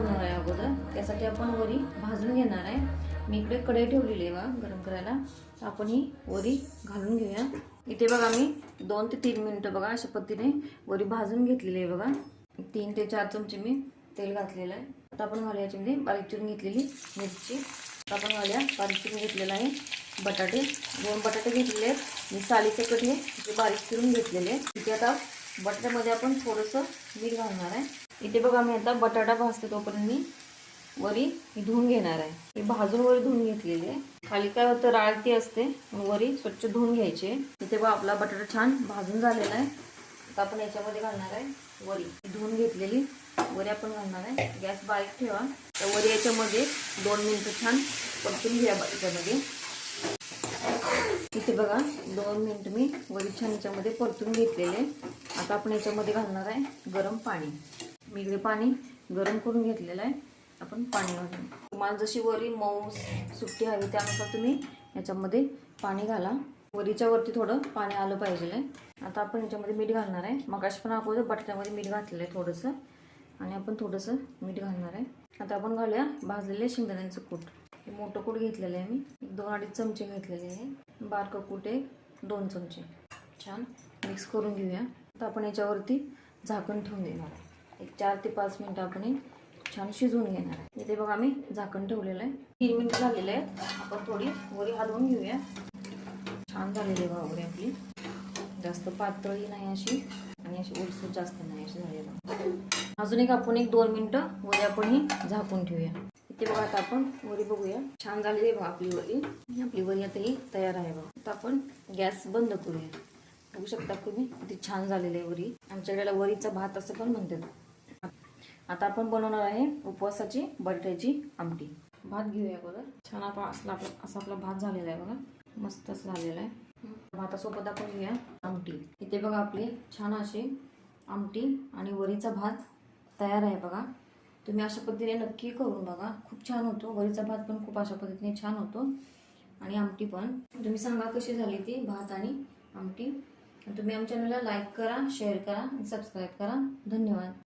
बनवणार आहे अगोदर. त्यासाठी आपण वरी भाजून घेणार आहे. मी इकडे कढई ठेवलेली आहे बघा गरम करायला. आपण ही वरी घालून घेऊया. इथे बघा मी 2 ते 3 मिनिटं बघा अशा पद्धतीने वरी भाजून घेतलेली आहे बघा. 3 ते 4 चमचे मी तेल घातलेलं आहे. आता आपण घालूया याच्यामध्ये बारीक चिरून घेतलेली मिरची. आता आपण घालूया बारीक चिरून घेतलेला आहे बटाटे. 2 बटाटे घेतलेले आहेत मी सालीसकट हे बारीक चिरून घेतलेले आहेत. इथे आता बटाट्यामध्ये आपण थोडंसं मीठ घालणार आहे. इथे बघा मी आता बटाटा भाजते तोपर्यंत मी वरी धुवून घेणार आहे. ही भाजून वरी धुवून घेतलेली आहे. खाली काय होतं राळती असते, वरी स्वच्छ धुवून घ्यायची. इथे बघा आपला बटाटा छान भाजून झालेला आहे. आता आपण याच्यामध्ये घालणार आहे वरी धुवून घेतलेली वरी आपण घालणार आहे. गॅस बारीक ठेवा. तर वरी याच्यामध्ये 2 मिनिटं छान परतून घ्या याच्यामध्ये. इथे बघा 2 मिनिट मी वरी छान याच्यामध्ये परतून घेतलेले. आता आपण याच्यामध्ये घालणार आहे गरम पाणी. मी इकडे पाणी गरम करून घेतलेलं आहे. आपण पाणी घालू. तुम्हाला जशी वरी मऊ सुट्टी हवी त्यानुसार तुम्ही याच्यामध्ये पाणी घाला. वरीच्या वरती थोडं पाणी आलं पाहिजे. आता आपण याच्यामध्ये मीठ घालणार आहे. मगाशी पण अगोदर बटाट्यामध्ये मीठ घातलेलं आहे थोडंसं, आणि आपण थोडंसं मीठ घालणार आहे. आता आपण घालूया भाजलेले शेंगदाण्याचं कूट. हे मोठं कूट घेतलेलं आहे मी. 2-2.5 चमचे घेतलेले आहे. बारकं कूट 2 चमचे. छान मिक्स करून घेऊया. आता आपण याच्यावरती झाकण ठेवून देणार आहे. एक 4 ते 5 मिनिटं आपण छान शिजवून घेणार आहे. इथे बघा मी झाकण ठेवलेलं आहे. 3 मिनिटं झालेले आहेत. आपण थोडी वरी हलवून घेऊया. छान झालेली बघा वरी आपली. जास्त पातळी नाही अशी आणि अशी ओलसर जास्त नाही अशी झालेली. अजून आपण 1-2 मिनिटं वरी आपण ही झाकून ठेवूया. इथे बघा आता आपण वरी बघूया. छान झालेली आहे बघा आपली वरी. आपली वरी आता ही तयार आहे बघा. आता आपण गॅस बंद करूया. बघू शकता तुम्ही किती छान झालेली आहे वरी. आमच्याकडे वरीचा भात असं पण म्हणतात. आता आपण बनवणार आहे उपवासाची बटाट्याची आमटी. भात घेऊया अगोदर. छान असा आपला भात झालेला आहे बघा. मस्त असं झालेला आहे. भातासोबत आपण घेऊया आमटी. इथे बघा आपली छान अशी आमटी आणि वरीचा भात तयार आहे बघा. तुम्ही अशा पद्धतीने नक्की करून बघा. खूप छान होतो. वरीचा भात पण खूप अशा पद्धतीने छान होतो आणि आमटी पण. तुम्ही सांगा कशी झाली ती भात आणि आमटी. तुम्ही आमच्या चॅनलला लाईक करा, शेअर करा आणि सबस्क्राईब करा. धन्यवाद.